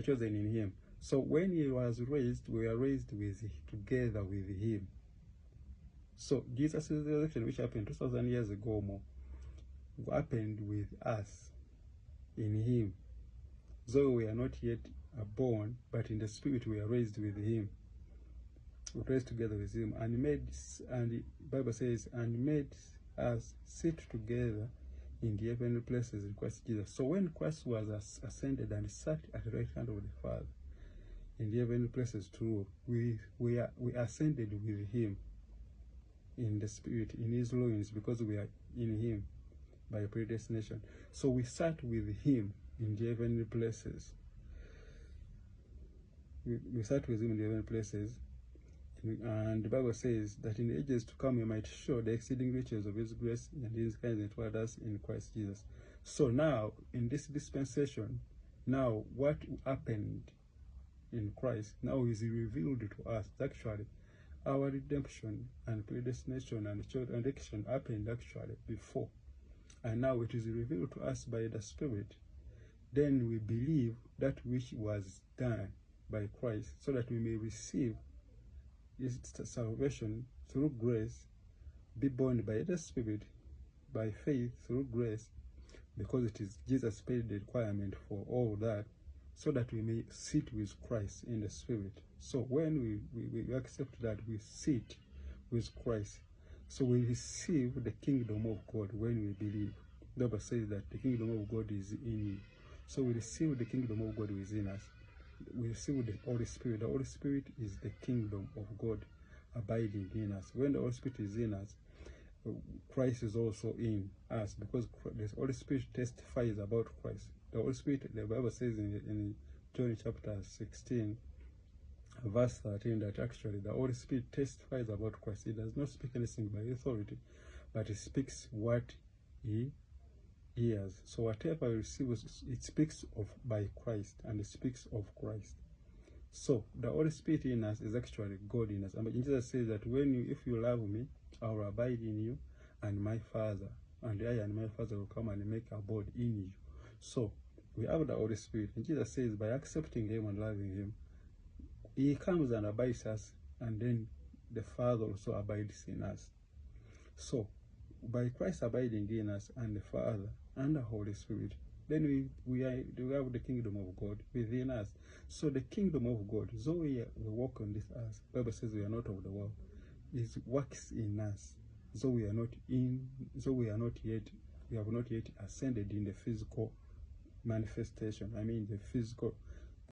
chosen in him. So when he was raised, we were raised together with him. So Jesus' resurrection, which happened 2,000 years ago more, happened with us in him. Though we are not yet born, but in the spirit we are raised with him. We raised together with him, and the Bible says, and made us sit together in the heavenly places in Christ Jesus. So when Christ was ascended and sat at the right hand of the Father in the heavenly places to rule, we ascended with him in the spirit, in his loins, because we are in him by predestination. So we sat with him in the heavenly places. We sat with him in the heavenly places, and the Bible says that in the ages to come he might show the exceeding riches of his grace and his kindness toward us in Christ Jesus. So now, in this dispensation, now what happened in Christ now is revealed to us. Actually, our redemption and predestination and election happened actually before, and now it is revealed to us by the Spirit. Then we believe that which was done by Christ, so that we may receive his salvation through grace, be born by the Spirit, by faith through grace, because it is Jesus paid the requirement for all that, so that we may sit with Christ in the Spirit. So when we accept that, we sit with Christ. So we receive the kingdom of God when we believe. The Bible says that the kingdom of God is in you. So we receive the kingdom of God within us. We receive the Holy Spirit. The Holy Spirit is the kingdom of God abiding in us. When the Holy Spirit is in us, Christ is also in us, because the Holy Spirit testifies about Christ. The Holy Spirit, the Bible says in John chapter 16, verse 13, that actually the Holy Spirit testifies about Christ. He does not speak anything by authority, but he speaks what he hears. So whatever he receives, it speaks of by Christ, and it speaks of Christ. So the Holy Spirit in us is actually God in us. And Jesus says that if you love me, I will abide in you, and my Father, and I and my Father will come and make a abode in you. So we have the Holy Spirit, and Jesus says by accepting him and loving him, he comes and abides us, and then the Father also abides in us. So by Christ abiding in us, and the Father and the Holy Spirit, then we have the kingdom of God within us. So the kingdom of God, though we walk on this earth, the Bible says we are not of the world, it works in us. So we have not yet ascended in the physical manifestation. I mean the physical